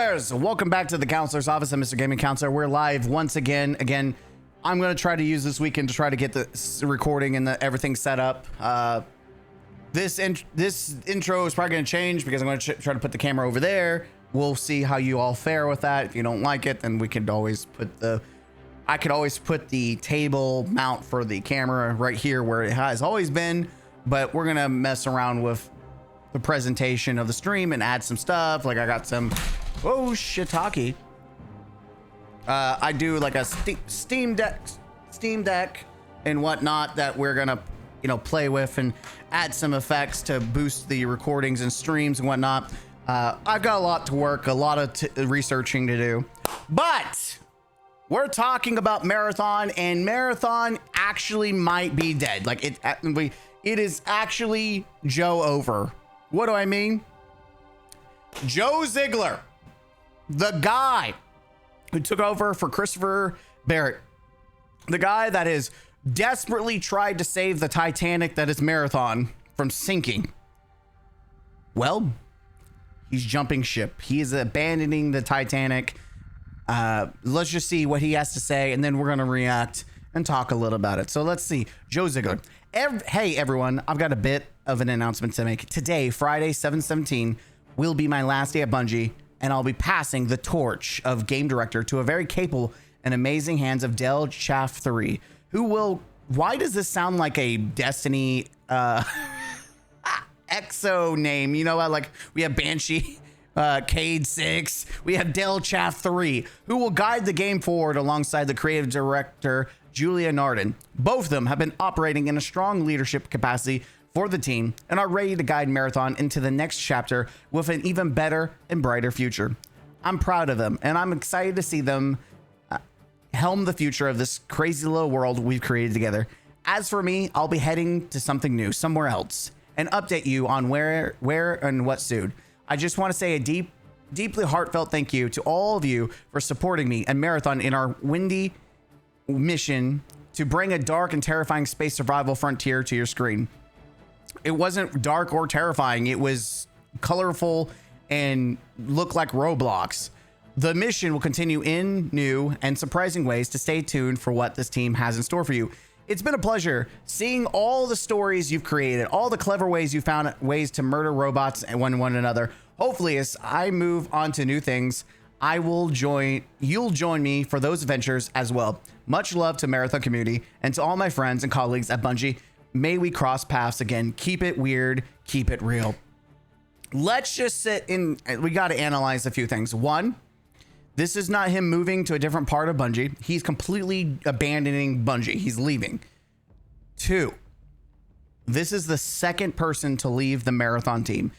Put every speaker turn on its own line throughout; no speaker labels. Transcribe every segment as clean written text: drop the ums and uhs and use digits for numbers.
counselors, welcome back to the counselor's office. I'm Mr. Gaming Counselor. We're live once again. I'm going to try to use this weekend to try to get the recording and everything set up. This intro is probably going to change because I'm going to try to put the camera over there. We'll see how you all fare with that. If you don't like it, then we could always I could always put the table mount for the camera right here where it has always been, but we're going to mess around with the presentation of the stream and add some stuff. Like I got some shiitake. I do like a Steam Deck and whatnot that we're gonna play with and add some effects to boost the recordings and streams and whatnot. I've got a lot to work, a lot of researching to do, but we're talking about Marathon, and Marathon actually might be dead. Like it is actually Joeover. What do I mean? Joe Ziggler, the guy who took over for Christopher Barrett, the guy that has desperately tried to save the Titanic that is Marathon from sinking. Well, he's jumping ship. He is abandoning the Titanic. Let's just see what he has to say, and then we're going to react and talk a little about it. So let's see. Joe Ziggler. Hey, everyone. I've got a bit of an announcement to make. Today, Friday, 7/17, will be my last day at Bungie, and I'll be passing the torch of game director to a very capable and amazing hands of Del Chaff 3, who will... Why does this sound like a Destiny EXO name? You know what? Like, we have Banshee, Cade 6. We have Del Chaff 3, who will guide the game forward alongside the creative director, Julia Narden. Both of them have been operating in a strong leadership capacity for the team and are ready to guide Marathon into the next chapter with an even better and brighter future. I'm proud of them, and I'm excited to see them helm the future of this crazy little world we've created together. As for me, I'll be heading to something new, somewhere else, and update you on where and what soon. I just want to say a deeply heartfelt thank you to all of you for supporting me and Marathon in our windy mission to bring a dark and terrifying space survival frontier to your screen. It wasn't dark or terrifying. It was colorful and looked like Roblox. The mission will continue in new and surprising ways. To stay tuned for what this team has in store for you. It's been a pleasure seeing all the stories you've created, all the clever ways you found ways to murder robots and one another. Hopefully, as I move on to new things, you'll join me for those adventures as well. Much love to Marathon community and to all my friends and colleagues at Bungie. May we cross paths again. Keep it weird, keep it real. Let's just sit in. We got to analyze a few things. One, this is not him moving to a different part of Bungie. He's completely abandoning Bungie. He's leaving. Two, this is the second person to leave the Marathon team.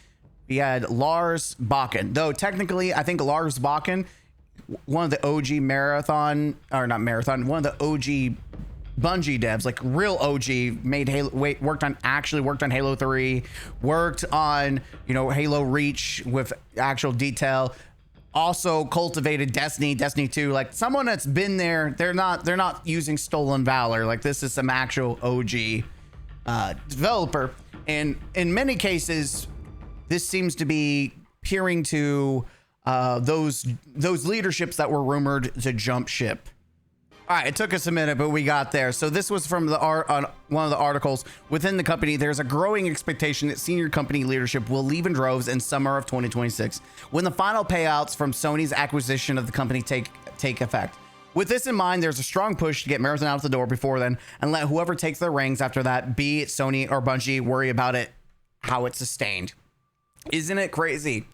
We had Lars Bakken, though technically I think Lars Bakken, one of the OG one of the OG Bungie devs, like real OG, made Halo, worked on Halo 3, worked on, Halo Reach with actual detail, also cultivated Destiny 2, like someone that's been there. They're not using stolen valor. Like, this is some actual OG developer, and in many cases this seems to be peering to those leaderships that were rumored to jump ship. All right, it took us a minute, but we got there. So this was from one of the articles within the company. There's a growing expectation that senior company leadership will leave in droves in summer of 2026 when the final payouts from Sony's acquisition of the company take effect. With this in mind, there's a strong push to get Marathon out the door before then and let whoever takes their reins after that, be it Sony or Bungie, worry about it, how it's sustained. Isn't it crazy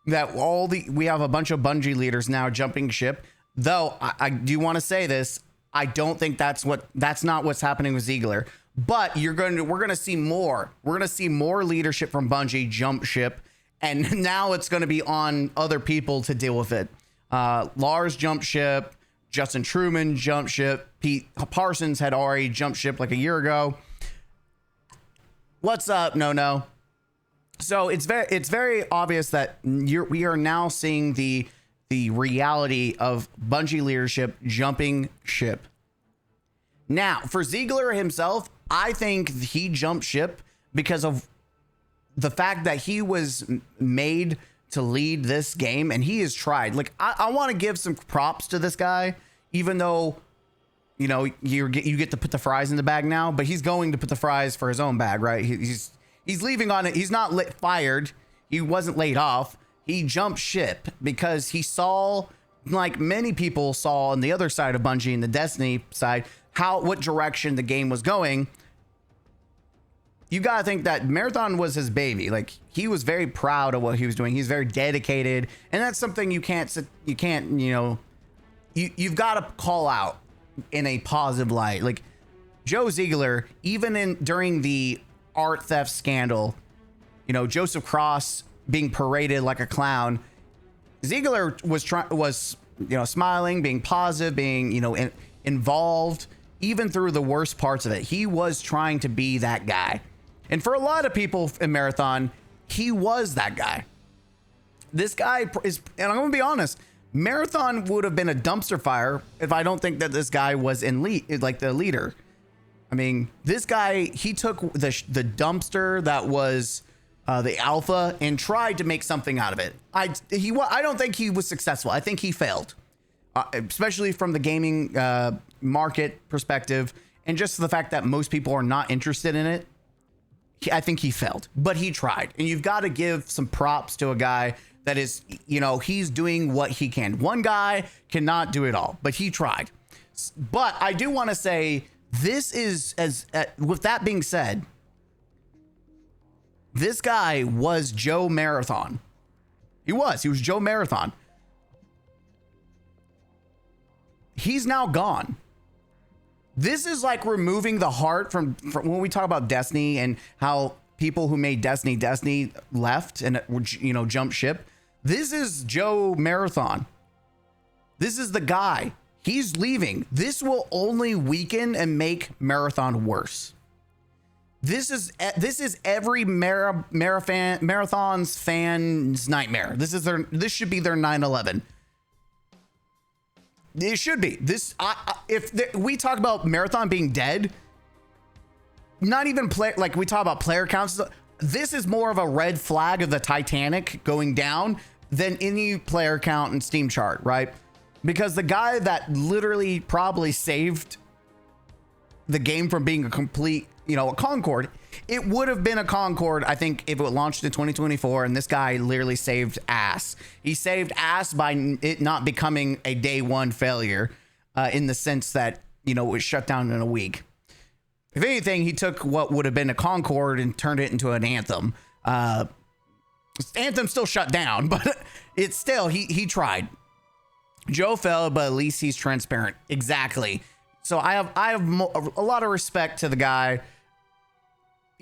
that we have a bunch of Bungie leaders now jumping ship? Though I do want to say this, I don't think that's not what's happening with Ziggler. But we're going to see more. We're going to see more leadership from Bungie jump ship, and now it's going to be on other people to deal with it. Lars jumped ship, Justin Truman jumped ship, Pete Parsons had already jumped ship like a year ago. What's up? No. So it's very obvious that we are now seeing the reality of Bungie leadership jumping ship. Now, for Ziggler himself, I think he jumped ship because of the fact that he was made to lead this game, and he has tried. Like, I want to give some props to this guy, even though, you know, you get to put the fries in the bag now, but he's going to put the fries for his own bag, right? He's leaving on it. He's not fired. He wasn't laid off. He jumped ship because he saw, like many people saw on the other side of Bungie and the Destiny side, what direction the game was going. You gotta think that Marathon was his baby. Like, he was very proud of what he was doing. He's very dedicated, and that's something you've got to call out in a positive light. Like, Joe Ziggler, even during the art theft scandal, you know, Joseph Cross being paraded like a clown, Ziggler was you know, smiling, being positive, being, you know, involved, even through the worst parts of it. He was trying to be that guy. And for a lot of people in Marathon, he was that guy. This guy is, and I'm going to be honest, Marathon would have been a dumpster fire if I don't think that this guy was the leader. I mean, this guy, he took the dumpster that was the alpha and tried to make something out of it. I don't think he was successful. I think he failed, especially from the gaming market perspective, and just the fact that most people are not interested in it. I think he failed, but he tried. And you've got to give some props to a guy that is, you know, he's doing what he can. One guy cannot do it all, but he tried. But I do want to say, this is, with that being said, this guy was Joe Marathon. He was Joe Marathon. He's now gone. This is like removing the heart from when we talk about Destiny and how people who made Destiny left and, you know, jumped ship. This is Joe Marathon. This is the guy. He's leaving. This will only weaken and make Marathon worse. This is every Marathon's fan's nightmare. This should be their 9/11. It should be this. We talk about Marathon being dead, not even like we talk about player counts. This is more of a red flag of the Titanic going down than any player count and Steam chart, right? Because the guy that literally probably saved the game from being a complete, you know, a Concord. It would have been a Concord, I think, if it launched in 2024, and this guy literally saved ass. He saved ass by it not becoming a day one failure, in the sense that, you know, it was shut down in a week. If anything, he took what would have been a Concord and turned it into an Anthem. Anthem still shut down, but it's still, he tried. Joe failed, but at least he's transparent. Exactly. So I have a lot of respect to the guy.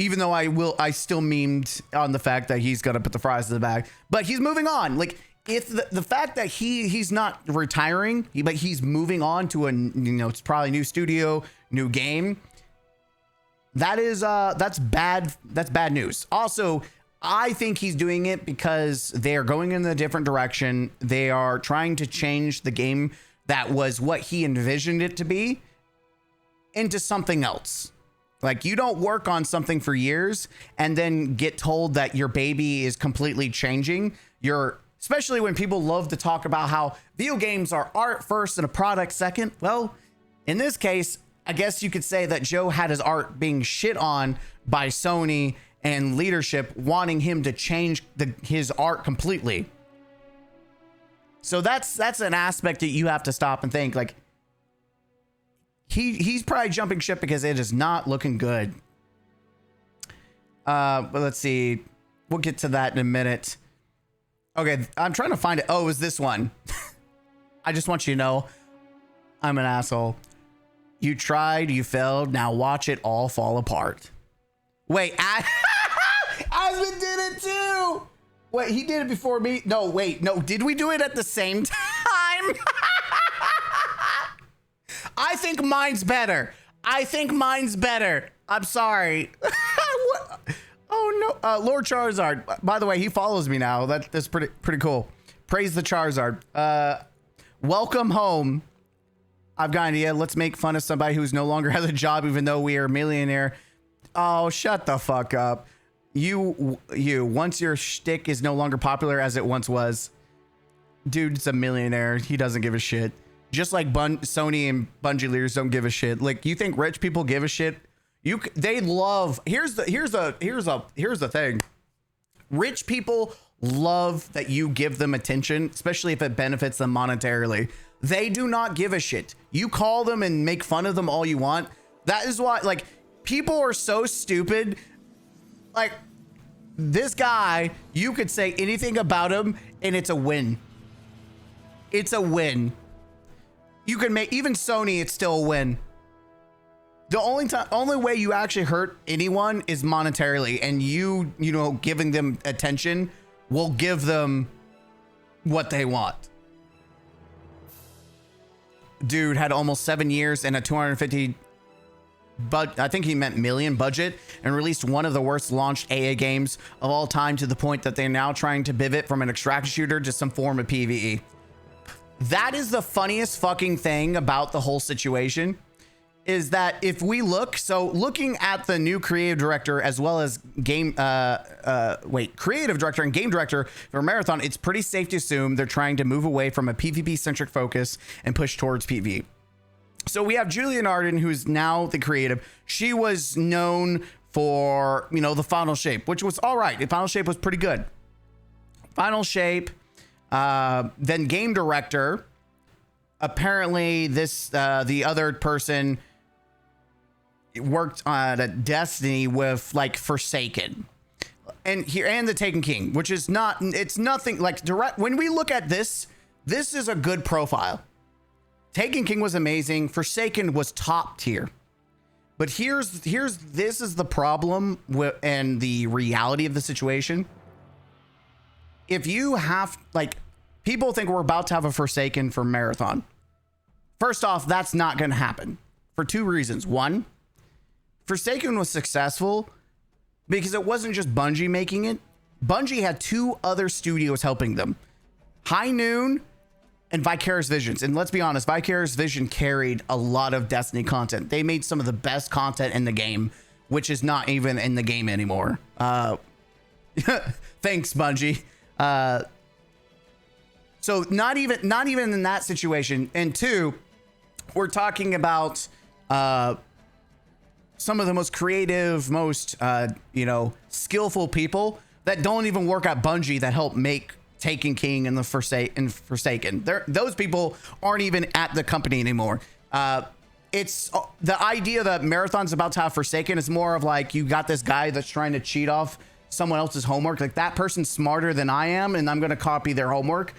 Even though I still memed on the fact that he's gonna put the fries in the bag, but he's moving on. Like, if the fact that he's not retiring, but he's moving on to it's probably new studio, new game. That's bad news. Also, I think he's doing it because they are going in a different direction. They are trying to change the game that was what he envisioned it to be into something else. Like, you don't work on something for years and then get told that your baby is completely changing. Especially when people love to talk about how video games are art first and a product second. Well, in this case, I guess you could say that Joe had his art being shit on by Sony and leadership wanting him to change his art completely. So that's an aspect that you have to stop and think, like, he's probably jumping ship because it is not looking good. But let's see. We'll get to that in a minute. Okay, I'm trying to find it. Oh, it was this one. I just want you to know I'm an asshole. You tried, you failed. Now watch it all fall apart. Wait, Asmund did it too. Wait, he did it before me. No, wait, no. Did we do it at the same time? I think mine's better. I'm sorry. What? Oh no, Lord Charizard. By the way, he follows me now. That's pretty cool. Praise the Charizard. Welcome home. I've got an idea. Let's make fun of somebody who's no longer has a job, even though we are a millionaire. Oh, shut the fuck up. once your shtick is no longer popular as it once was, dude's a millionaire. He doesn't give a shit. Just like Sony and Bungie leaders don't give a shit. Like, you think rich people give a shit? They love. Here's the thing. Rich people love that you give them attention, especially if it benefits them monetarily. They do not give a shit. You call them and make fun of them all you want. That is why, like, people are so stupid. Like, this guy, you could say anything about him and it's a win. It's a win. You can make even Sony, it's still a win. The only way you actually hurt anyone is monetarily, and you know, giving them attention will give them what they want. Dude had almost 7 years and a 250, but I think he meant million budget, and released one of the worst launched AA games of all time, to the point that they're now trying to pivot from an extraction shooter to some form of PvE. That is the funniest fucking thing about the whole situation, is that if we looking at the new creative director as well as creative director and game director for Marathon, it's pretty safe to assume they're trying to move away from a PvP centric focus and push towards PvE. So we have Julian Arden, who's now the creative. She was known for, you know, the Final Shape, which was all right. The Final Shape was pretty good. Final Shape, then game director. Apparently the other person worked on a Destiny with like Forsaken and the Taken King, which is it's nothing like direct. When we look at this is a good profile. Taken King was amazing. Forsaken was top tier. But this is the problem and the reality of the situation. If you have, like, people think we're about to have a Forsaken for Marathon. First off, that's not going to happen for two reasons. One, Forsaken was successful because it wasn't just Bungie making it. Bungie had two other studios helping them, High Noon and Vicarious Visions. And let's be honest, Vicarious Vision carried a lot of Destiny content. They made some of the best content in the game, which is not even in the game anymore. Thanks, Bungie. So not even in that situation. And two, we're talking about some of the most creative, most skillful people that don't even work at Bungie that help make Taken King and Forsaken. Those people aren't even at the company anymore. It's the idea that Marathon's about to have Forsaken is more of like, you got this guy that's trying to cheat off someone else's homework. Like, that person's smarter than I am, and I'm going to copy their homework.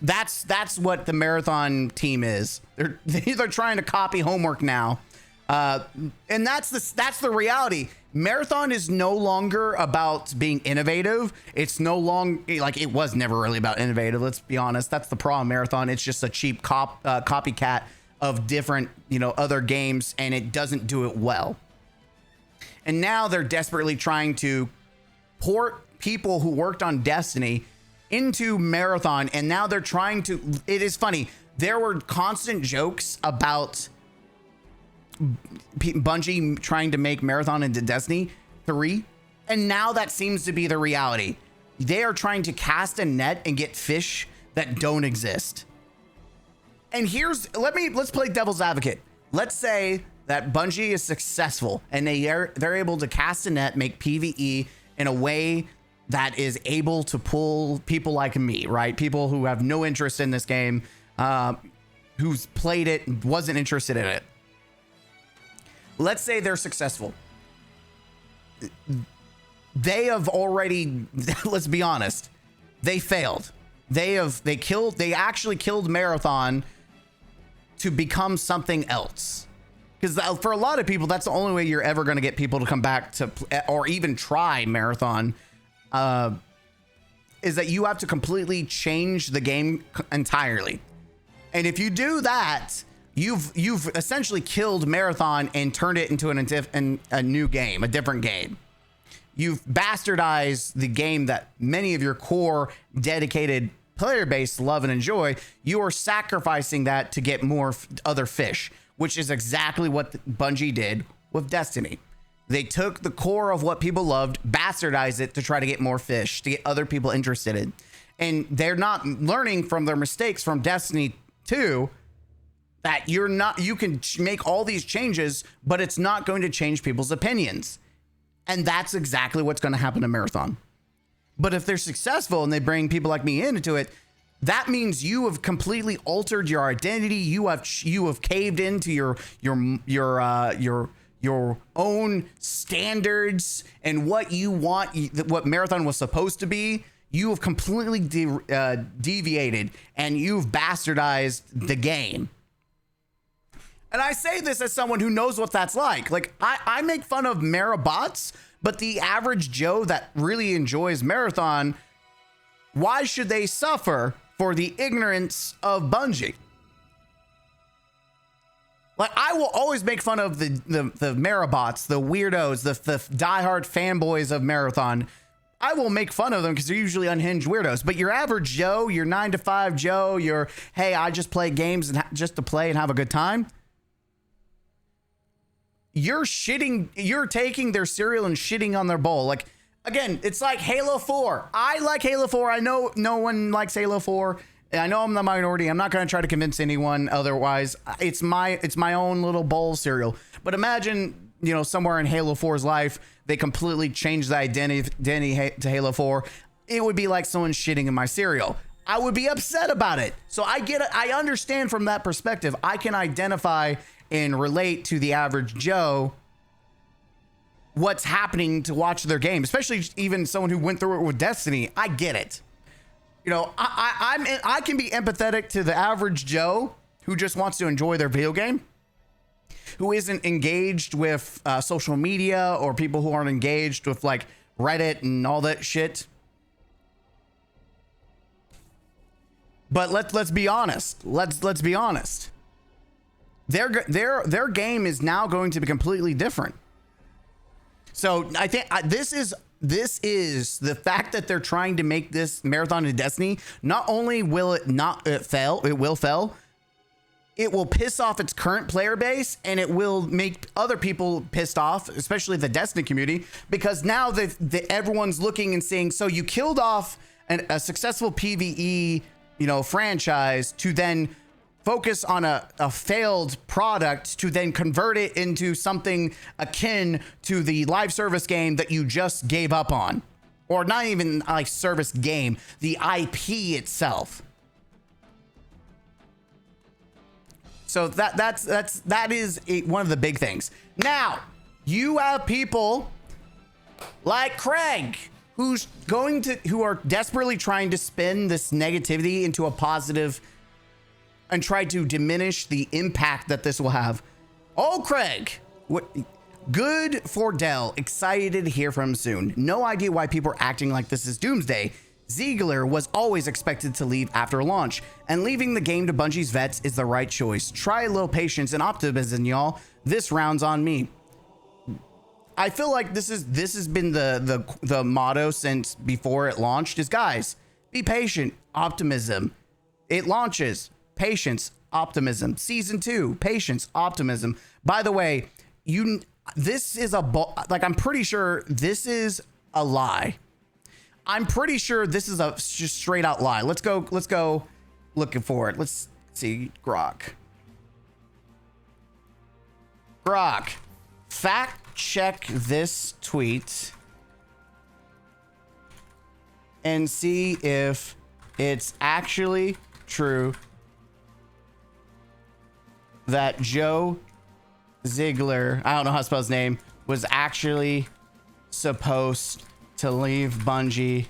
That's what the Marathon team is. They're trying to copy homework now. And that's the reality. Marathon is no longer about being innovative. It's no longer like it was never really about innovative. Let's be honest. That's the problem. Marathon. It's just a cheap copycat of different, other games, and it doesn't do it well. And now they're desperately trying to port people who worked on Destiny into Marathon, and now they're trying to. It is funny. There were constant jokes about Bungie trying to make Marathon into Destiny 3, and now that seems to be the reality. They are trying to cast a net and get fish that don't exist. And let's play devil's advocate. Let's say that Bungie is successful and they're able to cast a net, make PvE in a way that is able to pull people like me, right? People who have no interest in this game, who's played it and wasn't interested in it. Let's say they're successful. They have already, let's be honest, they failed. They actually killed Marathon to become something else. Because for a lot of people, that's the only way you're ever going to get people to come back to or even try Marathon, is that you have to completely change the game entirely. And if you do that, you've essentially killed Marathon and turned it into a new game, a different game. You've bastardized the game that many of your core dedicated player base love and enjoy. You are sacrificing that to get more other fish, which is exactly what Bungie did with Destiny. They took the core of what people loved, bastardized it to try to get more fish, to get other people interested in. And they're not learning from their mistakes from Destiny 2 that you can make all these changes, but it's not going to change people's opinions. And that's exactly what's going to happen to Marathon. But if they're successful and they bring people like me into it, that means you have completely altered your identity. You have caved into your own standards and what you want, what Marathon was supposed to be. You have completely deviated, and you've bastardized the game. And I say this as someone who knows what that's like. Like, I make fun of Marabots, but the average Joe that really enjoys Marathon, why should they suffer for the ignorance of Bungie? Like, I will always make fun of the Marabots, the weirdos, the diehard fanboys of Marathon. I will make fun of them because they're usually unhinged weirdos. But your average Joe, your 9-to-5 Joe, your, hey, I just play games and just to play and have a good time. You're taking their cereal and shitting on their bowl. Like, again, it's like Halo 4. I like Halo 4. I know no one likes Halo 4. I know I'm the minority. I'm not going to try to convince anyone otherwise. It's my own little bowl cereal. But imagine, somewhere in Halo 4's life, they completely changed the identity to Halo 4. It would be like someone shitting in my cereal. I would be upset about it. So I get it. I understand from that perspective. I can identify and relate to the average Joe what's happening to watch their game, especially even someone who went through it with Destiny. I get it. I can be empathetic to the average Joe who just wants to enjoy their video game, who isn't engaged with social media, or people who aren't engaged with like Reddit and all that shit. But let's be honest. Let's be honest. Their game is now going to be completely different. So I think this is the fact that they're trying to make this Marathon of Destiny. Not only will it fail, it will fail. It will piss off its current player base, and it will make other people pissed off, especially the Destiny community, because now everyone's looking and saying, so you killed off a successful PvE, franchise to then focus on a failed product to then convert it into something akin to the live service game that you just gave up on, or not even like service game, the IP itself. So that is one of the big things. Now, you have people like Craig who are desperately trying to spin this negativity into a positive and try to diminish the impact that this will have. Oh, Craig, what? Good for Dell. Excited to hear from him soon. No idea why people are acting like this is doomsday. Ziggler was always expected to leave after launch, and leaving the game to Bungie's vets is the right choice. Try a little patience and optimism, y'all. This round's on me. I feel like this has been the motto since before it launched is, guys, be patient, optimism. It launches, patience, optimism. Season 2, patience, optimism. By the way, this is I'm pretty sure this is a lie. I'm pretty sure this is a just straight out lie. Let's go looking for it. Let's see. Grok, fact check this tweet and see if it's actually true that Joe Ziggler, I don't know how to spell his name, was actually supposed to leave Bungie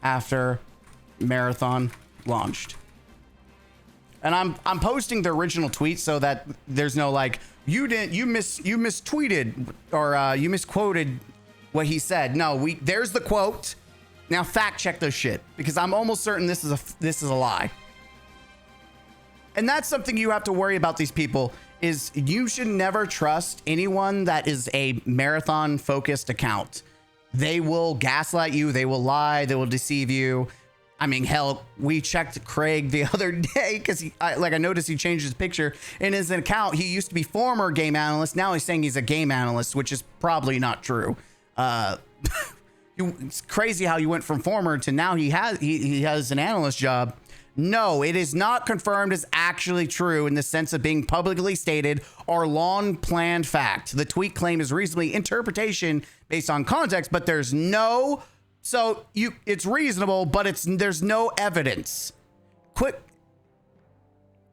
after Marathon launched. And I'm posting the original tweet so that there's no like, you mistweeted or you misquoted what he said. No, there's the quote. Now fact check this shit, because I'm almost certain this is a lie. And that's something you have to worry about. These people is you should never trust anyone that is a Marathon focused account. They will gaslight you. They will lie. They will deceive you. I mean, hell, we checked Craig the other day because I noticed he changed his picture in his account. He used to be former game analyst. Now he's saying he's a game analyst, which is probably not true. It's crazy how you went from former to now he has an analyst job. No, it is not confirmed as actually true in the sense of being publicly stated or long planned fact. The tweet claim is reasonably interpretation based on context, but there's no. So it's reasonable, but there's no evidence.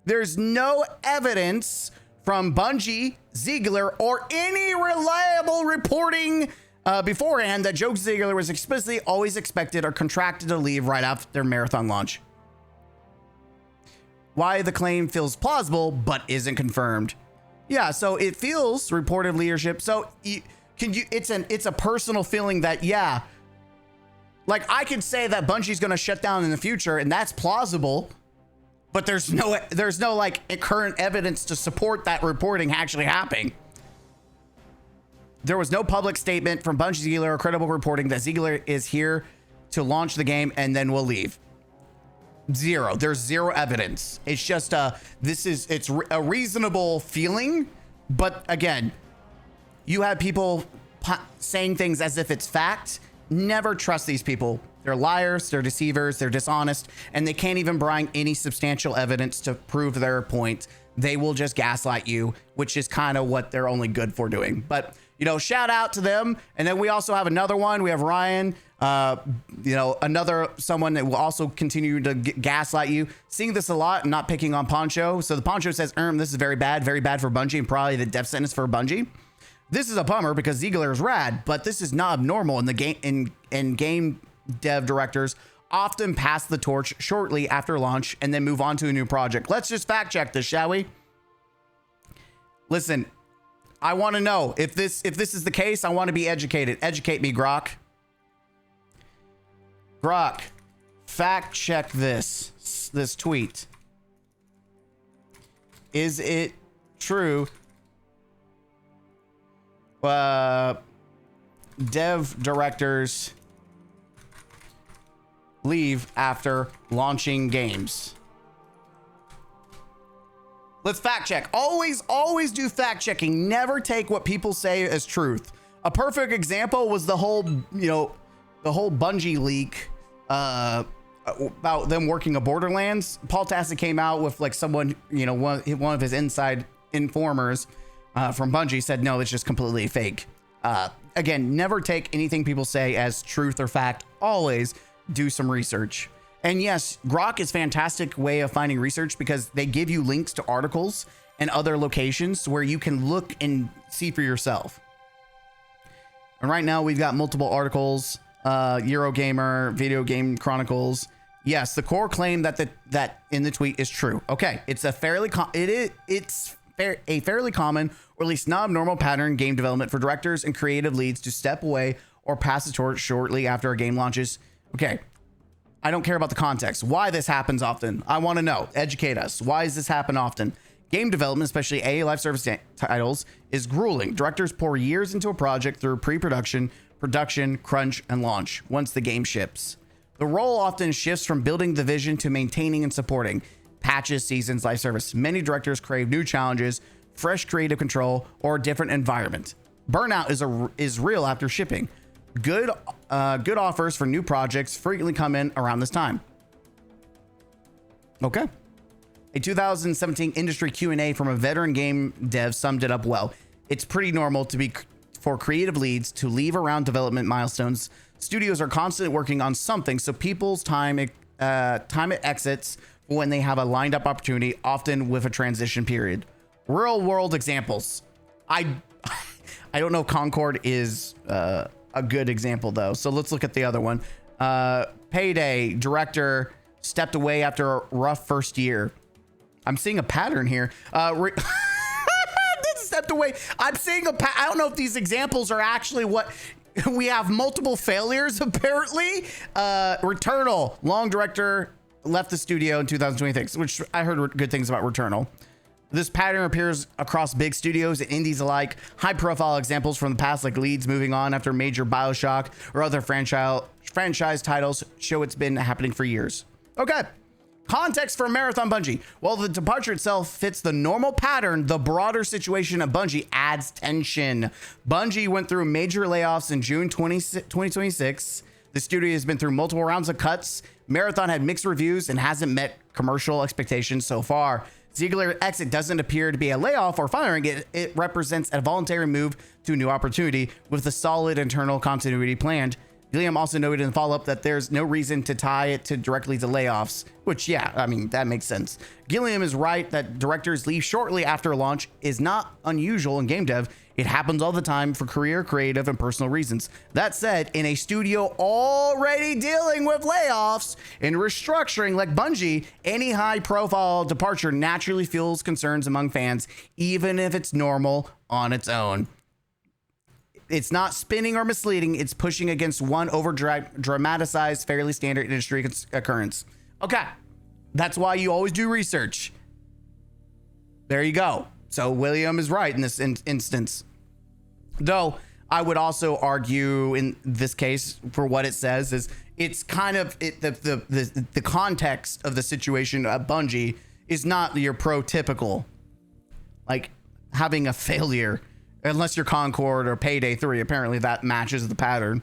There's no evidence from Bungie, Ziggler, or any reliable reporting beforehand that Joe Ziggler was explicitly always expected or contracted to leave right after marathon launch. Why the claim feels plausible but isn't confirmed. Yeah, so it feels reported leadership. So it's a personal feeling that, yeah, like I could say that Bungie's going to shut down in the future, and that's plausible, but there's no like current evidence to support that reporting actually happening. There was no public statement from Bungie, Ziggler, or credible reporting that Ziggler is here to launch the game and then will leave. Zero. There's zero evidence. It's just it's a reasonable feeling, but again, you have people saying things as if it's fact. Never trust these people. They're liars, they're deceivers, they're dishonest, and they can't even bring any substantial evidence to prove their point. They will just gaslight you, which is kind of what they're only good for doing. But, shout out to them. And then we also have another one. We have Ryan, someone that will also continue to gaslight you. Seeing this a lot and not picking on Poncho. So the Poncho says, this is very bad for Bungie and probably the death sentence for Bungie. This is a bummer because Ziggler is rad, but this is not abnormal in the game. In game dev directors often pass the torch shortly after launch and then move on to a new project. Let's just fact check this, shall we? Listen, I want to know if this is the case. I want to be educated. Educate me, Grok. Grok, fact check this tweet. Is it true? Dev directors leave after launching games. Let's fact check. Always do fact checking. Never take what people say as truth. A perfect example was the whole Bungie leak about them working a Borderlands. Paul Tassi came out with like someone, one of his inside informers from Bungie said, no, it's just completely fake. Again, never take anything people say as truth or fact. Always do some research. And yes, Grok is a fantastic way of finding research because they give you links to articles and other locations where you can look and see for yourself. And right now we've got multiple articles, Eurogamer, Video Game Chronicles. Yes, the core claim that in the tweet is true. Okay, it's a fairly common, or at least not abnormal pattern in game development for directors and creative leads to step away or pass the torch shortly after a game launches. Okay, I don't care about the context. Why this happens often. I want to know. Educate us. Why does this happen often? Game development, especially AA live service titles, is grueling. Directors pour years into a project through pre-production, production, crunch, and launch once the game ships. The role often shifts from building the vision to maintaining and supporting patches, seasons, live service. Many directors crave new challenges, fresh creative control, or a different environment. Burnout is real after shipping. Good offers for new projects frequently come in around this time. Okay. A 2017 industry Q&A from a veteran game dev summed it up well. It's pretty normal for creative leads to leave around development milestones. Studios are constantly working on something, so people's time it exits when they have a lined up opportunity, often with a transition period. Real world examples. I don't know if Concord is a good example though. So let's look at the other one. Payday director stepped away after a rough first year. I'm seeing a pattern here. Stepped away. I'm seeing I don't know if these examples are actually what we have. Multiple failures apparently. Returnal long director left the studio in 2026, which I heard good things about Returnal. This pattern appears across big studios and indies alike. High-profile examples from the past, like Leeds moving on after major BioShock or other franchise titles, show it's been happening for years. Okay. Context for Marathon Bungie. While the departure itself fits the normal pattern, the broader situation at Bungie adds tension. Bungie went through major layoffs in June 2026. The studio has been through multiple rounds of cuts. Marathon had mixed reviews and hasn't met commercial expectations so far. Ziggler's exit doesn't appear to be a layoff or firing. It represents a voluntary move to a new opportunity with a solid internal continuity planned. Gilliam also noted in the follow-up that there's no reason to tie it directly to layoffs, which, yeah, I mean, that makes sense. Gilliam is right that directors leave shortly after launch is not unusual in game dev. It happens all the time for career, creative, and personal reasons. That said, in a studio already dealing with layoffs and restructuring like Bungie, any high-profile departure naturally fuels concerns among fans, even if it's normal on its own. It's not spinning or misleading. It's pushing against one over-dramatized, fairly standard industry occurrence. Okay, that's why you always do research. There you go. So William is right in this instance. Though I would also argue in this case for what it says is it's kind of the context of the situation at Bungie is not your prototypical, like having a failure, unless you're Concord or Payday 3. Apparently that matches the pattern.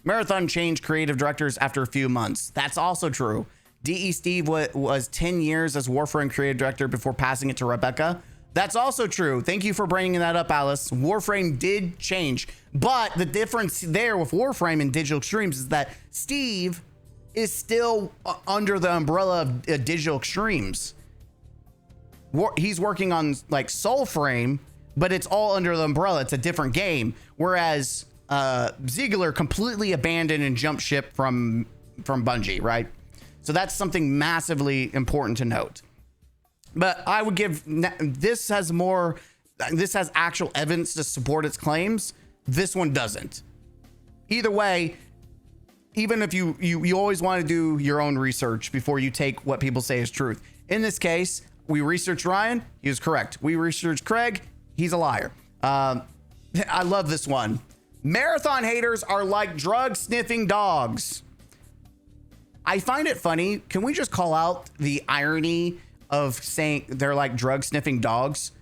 Marathon changed creative directors after a few months. That's also true. D.E. Steve was 10 years as Warframe creative director before passing it to Rebecca. That's also true. Thank you for bringing that up, Alice. Warframe did change, but the difference there with Warframe and Digital Extremes is that Steve is still under the umbrella of Digital Extremes. He's working on like Soulframe, but it's all under the umbrella. It's a different game. Whereas Ziggler completely abandoned and jumped ship from Bungie, right? So that's something massively important to note. But I would give this has actual evidence to support its claims. This one doesn't. Either way, even if you always want to do your own research before you take what people say as truth. In this case, we researched Ryan. He was correct. We researched Craig. He's a liar. I love this one. Marathon haters are like drug sniffing dogs. I find it funny. Can we just call out the irony of saying they're like drug sniffing dogs?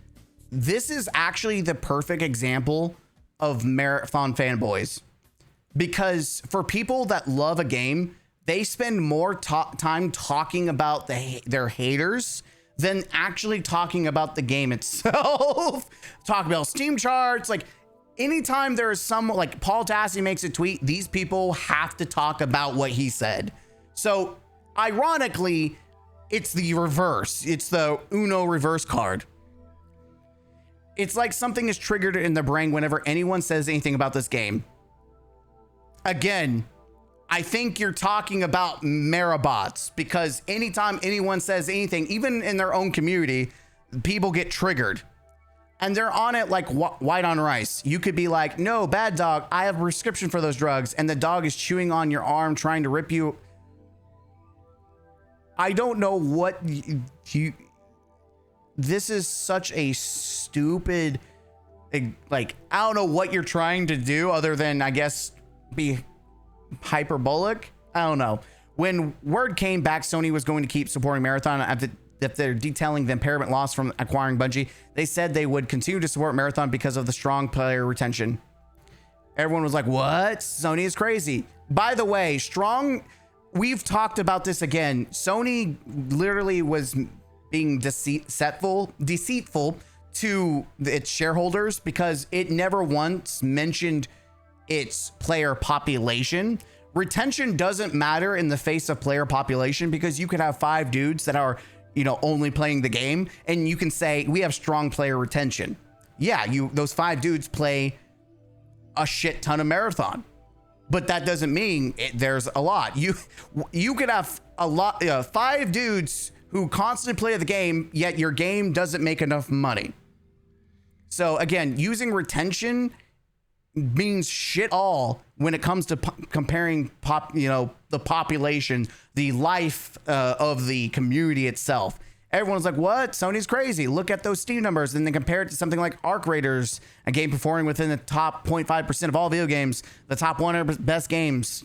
This is actually the perfect example of Marathon fanboys, because for people that love a game, they spend more time talking about their haters than actually talking about the game itself. Talk about Steam charts. Like anytime there is someone like Paul Tassi makes a tweet, these people have to talk about what he said. So ironically, it's the reverse. It's the Uno reverse card. It's like something is triggered in the brain whenever anyone says anything about this game. Again, I think you're talking about Marabots, because anytime anyone says anything, even in their own community, people get triggered. And they're on it like white on rice. You could be like, no, bad dog, I have a prescription for those drugs. And the dog is chewing on your arm, trying to rip you. I don't know what you this is such a stupid, like, I don't know what you're trying to do other than, I guess, be hyperbolic. I don't know. When word came back Sony was going to keep supporting Marathon after detailing the impairment loss from acquiring Bungie, they said they would continue to support Marathon because of the strong player retention. Everyone was like, what? Sony is crazy. By the way, we've talked about this again. Sony literally was being deceitful to its shareholders because it never once mentioned its player population. Retention doesn't matter in the face of player population, because you could have 5 dudes that are, only playing the game, and you can say we have strong player retention. Yeah, those 5 dudes play a shit ton of Marathon. But that doesn't mean there's a lot. You could have a lot, 5 dudes who constantly play the game, yet your game doesn't make enough money. So again, using retention means shit all when it comes to comparing the population, the life of the community itself. Everyone's like, what? Sony's crazy. Look at those Steam numbers. And then compare it to something like Arc Raiders, a game performing within the top 0.5% of all video games, the top 100 best games.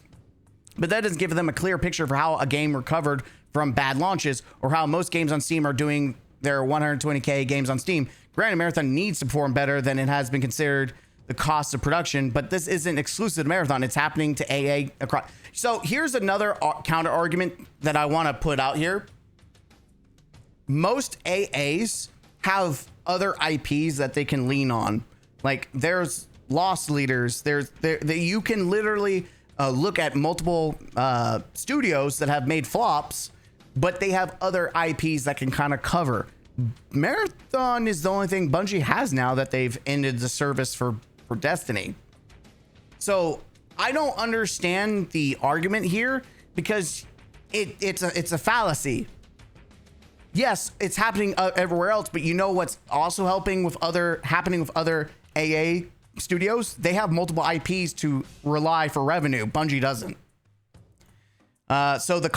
But that doesn't give them a clear picture for how a game recovered from bad launches or how most games on Steam are doing their 120K games on Steam. Granted, Marathon needs to perform better than it has been considered the cost of production, but this isn't exclusive to Marathon. It's happening to AA across. So here's another counter argument that I want to put out here. Most AAs have other IPs that they can lean on. Like there's Lost Leaders. You can literally look at multiple studios that have made flops, but they have other IPs that can kind of cover. Marathon is the only thing Bungie has now that they've ended the service for Destiny. So I don't understand the argument here because it's a fallacy. Yes, it's happening everywhere else, but you know what's also happening with other AA studios? They have multiple IPs to rely for revenue. Bungie doesn't. So the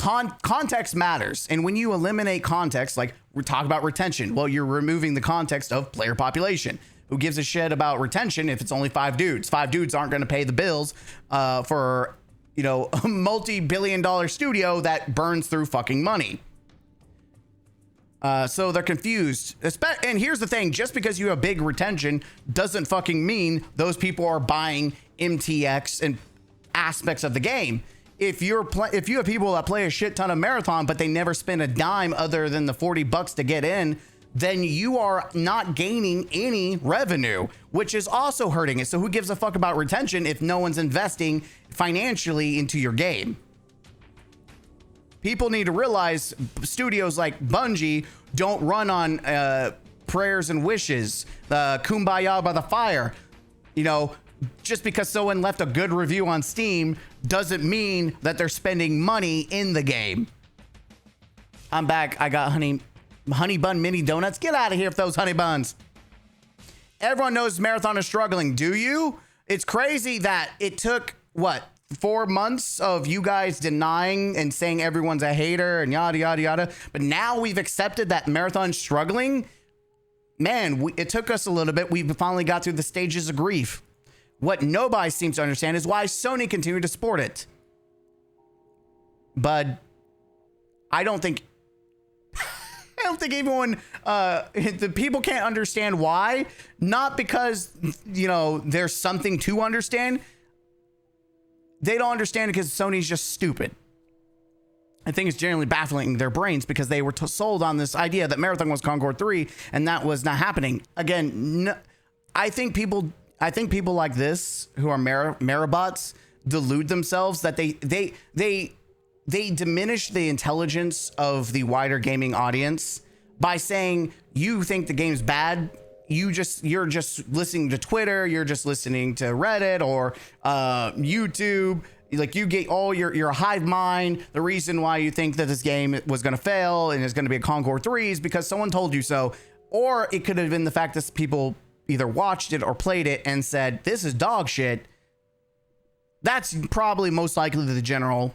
context matters. And when you eliminate context, like we're talking about retention, well, you're removing the context of player population. Who gives a shit about retention if it's only 5 dudes? 5 dudes aren't going to pay the bills for, a multi-billion-dollar studio that burns through fucking money. So they're confused. And here's the thing, just because you have big retention doesn't fucking mean those people are buying MTX and aspects of the game. If you have people that play a shit ton of Marathon, but they never spend a dime other than the $40 to get in, then you are not gaining any revenue, which is also hurting it. So who gives a fuck about retention if no one's investing financially into your game? People need to realize studios like Bungie don't run on prayers and wishes, kumbaya by the fire. Just because someone left a good review on Steam doesn't mean that they're spending money in the game. I'm back. I got honey bun mini donuts. Get out of here with those honey buns. Everyone knows Marathon is struggling. Do you? It's crazy that it took 4 months of you guys denying and saying everyone's a hater and yada yada yada, but now we've accepted that Marathon's struggling. Man, it took us a little bit. We finally got through the stages of grief. What nobody seems to understand is why Sony continued to support it. But I don't think everyone, the people can't understand why. Not because, there's something to understand. They don't understand it because Sony's just stupid. I think it's generally baffling their brains because they were sold on this idea that Marathon was Concord 3 and that was not happening. Again, I think people like this who are Marabots delude themselves that they diminish the intelligence of the wider gaming audience by saying you think the game's bad. You're just listening to Twitter. You're just listening to Reddit or YouTube. Like you get all your hive mind. The reason why you think that this game was going to fail and is going to be a Concord 3 is because someone told you so. Or it could have been the fact that people either watched it or played it and said, this is dog shit. That's probably most likely the general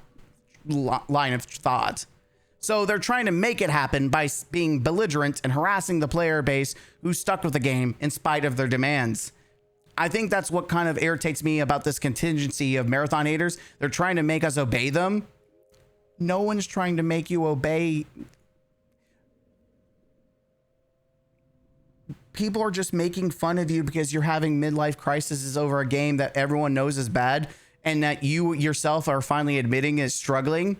line of thought. So they're trying to make it happen by being belligerent and harassing the player base who's stuck with the game in spite of their demands. I think that's what kind of irritates me about this contingency of Marathon haters. They're trying to make us obey them. No one's trying to make you obey. People are just making fun of you because you're having midlife crises over a game that everyone knows is bad and that you yourself are finally admitting is struggling.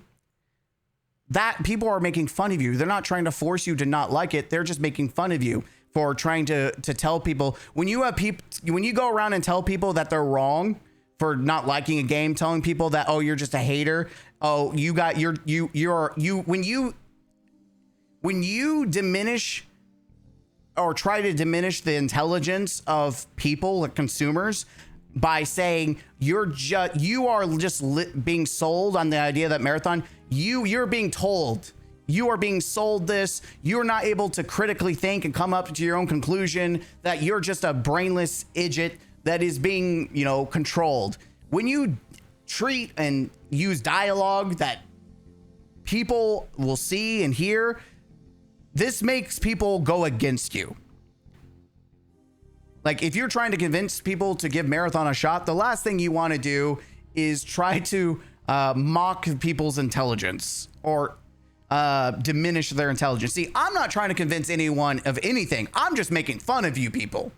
That people are making fun of you. They're not trying to force you to not like it. They're just making fun of you for trying to tell people when you go around and tell people that they're wrong for not liking a game, telling people that, oh, you're just a hater. Oh, when you diminish or try to diminish the intelligence of people, like consumers, by saying you are just being sold on the idea that Marathon, you're being told, you are being sold this, you're not able to critically think and come up to your own conclusion, that you're just a brainless idiot that is being, controlled. When you treat and use dialogue that people will see and hear, this makes people go against you. Like, if you're trying to convince people to give Marathon a shot, the last thing you want to do is try to mock people's intelligence or diminish their intelligence. See, I'm not trying to convince anyone of anything. I'm just making fun of you people.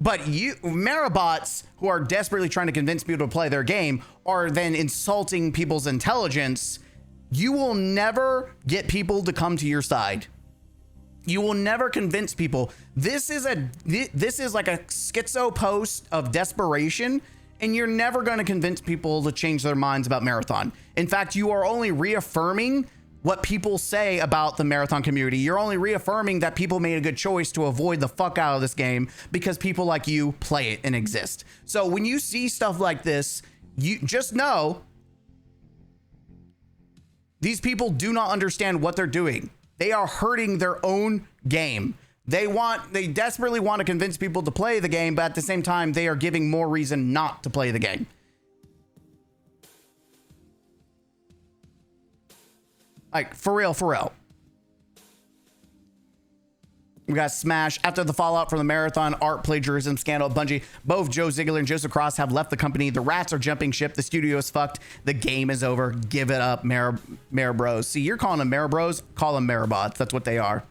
But you, Marabots, who are desperately trying to convince people to play their game, are then insulting people's intelligence. You will never get people to come to your side. You will never convince people. This is like a schizo post of desperation, and you're never going to convince people to change their minds about Marathon. In fact, you are only reaffirming what people say about the Marathon community. You're only reaffirming that people made a good choice to avoid the fuck out of this game because people like you play it and exist. So when you see stuff like this, you just know these people do not understand what they're doing. They are hurting their own game. They desperately want to convince people to play the game, but at the same time, they are giving more reason not to play the game. Like, for real. We got Smash. After the fallout from the Marathon art plagiarism scandal at Bungie, both Joe Ziggler and Joseph Cross have left the company. The rats are jumping ship. The studio is fucked. The game is over. Give it up, Mara Bros. See, you're calling them Mara Bros. Call them Marabots. That's what they are.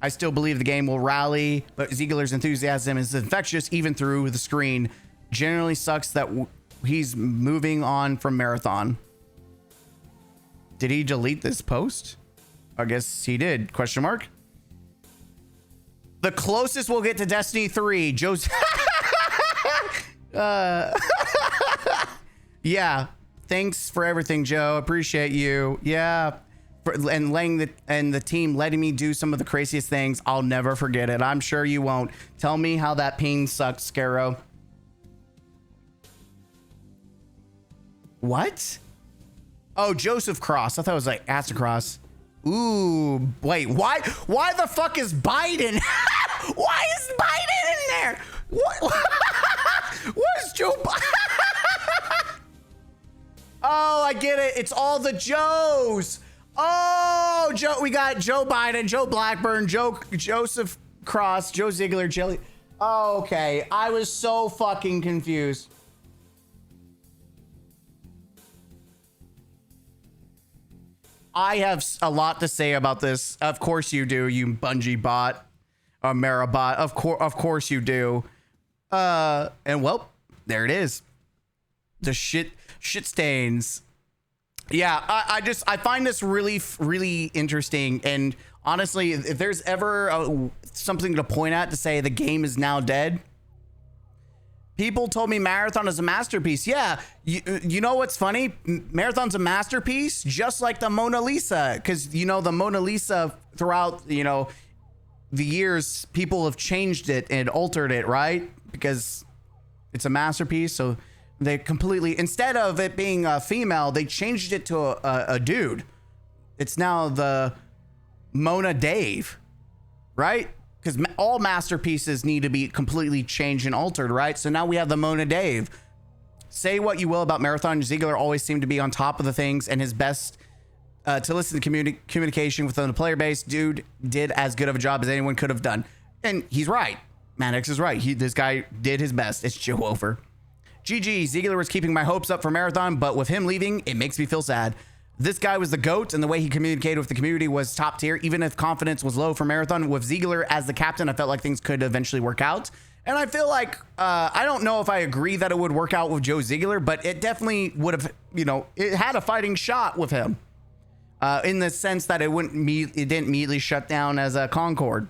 I still believe the game will rally, but Ziegler's enthusiasm is infectious even through the screen. Generally sucks that he's moving on from Marathon. Did he delete this post? I guess he did. Question mark. The closest we'll get to Destiny 3. Joe's. Yeah. Thanks for everything, Joe. Appreciate you. Yeah. And the team letting me do some of the craziest things. I'll never forget it. I'm sure you won't. Tell me how that ping sucks, Scarrow. What? Oh, Joseph Cross. I thought it was like Astacross. Ooh, wait, why the fuck is Biden? Why is Biden in there? What? What is Joe Biden? Oh, I get it. It's all the Joes. Oh, Joe, we got Joe Biden, Joe Blackburn, Joseph Cross, Joe Ziegler, Jelly. Oh, okay. I was so fucking confused. I have a lot to say about this. Of course you do, you Bungie bot, or Marabot. Of course you do. And well, there it is. The shit stains. Yeah, I find this really interesting. And honestly, if there's ever something to point at to say the game is now dead, people told me Marathon is a masterpiece. Yeah, you know what's funny? Marathon's a masterpiece, just like the Mona Lisa. Because, you know, the Mona Lisa throughout, you know, the years, people have changed it and altered it, right? Because it's a masterpiece. So they completely, instead of it being a female, they changed it to a dude. It's now the Mona Dave, right? Because all masterpieces need to be completely changed and altered, right? So now we have the Mona Dave. Say what you will about Marathon, Ziegler always seemed to be on top of the things, and his best to listen to communication within the player base. Dude did as good of a job as anyone could have done. And he's right. Maddox is right. This guy did his best. It's Joeover. GG, Ziegler was keeping my hopes up for Marathon, but with him leaving, it makes me feel sad. This guy was the GOAT, and the way he communicated with the community was top tier, even if confidence was low for Marathon. With Ziegler as the captain, I felt like things could eventually work out. And I feel like, I don't know if I agree that it would work out with Joe Ziegler, but it definitely would have, you know, it had a fighting shot with him. In the sense that it didn't immediately shut down as a Concord.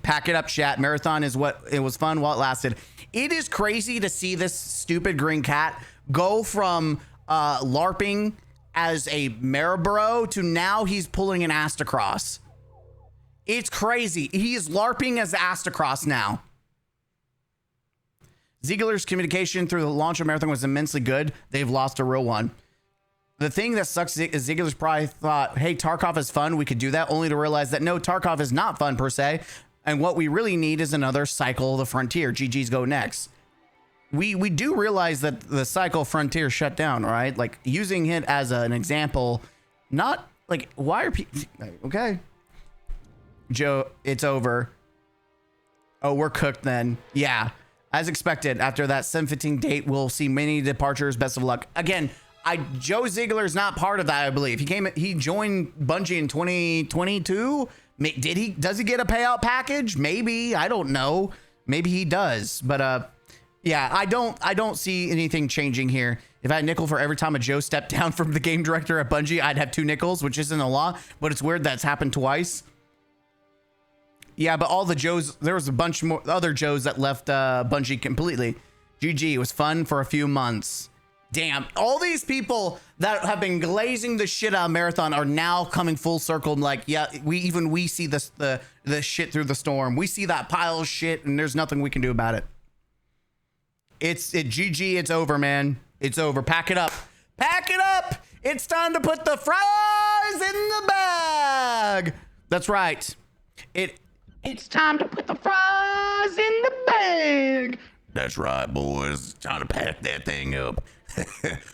Pack it up, chat. Marathon is what it was fun while it lasted. It is crazy to see this stupid green cat go from LARPing as a Marabro to now he's pulling an Astacross. It's crazy. He is LARPing as Astacross now. Ziegler's communication through the launch of Marathon was immensely good. They've lost a real one. The thing that sucks is Ziegler's probably thought, hey, Tarkov is fun. We could do that, only to realize that no, Tarkov is not fun per se. And what we really need is another Cycle of the Frontier. GG's go next. We do realize that the Cycle Frontier shut down, right? Like using it as an example, not Like, why are people okay? Joe, it's over. Oh, we're cooked then. Yeah. As expected, after that 7/15 date, we'll see many departures. Best of luck. Again, Joe Ziggler is not part of that, I believe. He joined Bungie in 2022. Does he get a payout package? Maybe. I don't know. Maybe he does. But yeah, I don't see anything changing here. If I had a nickel for every time a Joe stepped down from the game director at Bungie, I'd have 2 nickels, which isn't a lot, but it's weird that's happened twice. Yeah, but all the Joes, there was a bunch more other Joes that left Bungie completely. GG, it was fun for a few months. Damn, all these people that have been glazing the shit out of Marathon are now coming full circle. And like, yeah, we see this the shit through the storm. We see that pile of shit, and there's nothing we can do about it. GG, it's over, man. It's over. Pack it up. Pack it up. It's time to put the fries in the bag. That's right. It's time to put the fries in the bag. That's right, boys. It's time to pack that thing up.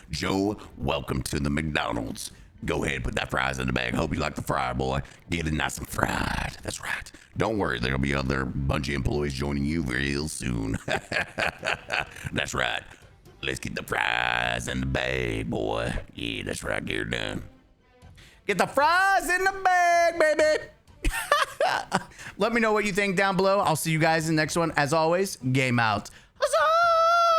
Joe, welcome to the McDonald's. Go ahead, put that fries in the bag. Hope you like the fry, boy. Get it nice and fried. That's right. Don't worry, there'll be other Bungie employees joining you real soon. That's right. Let's get the fries in the bag, boy. Yeah, that's right. Get her done. Get the fries in the bag, baby. Let me know what you think down below. I'll see you guys in the next one. As always, game out. Huzzah!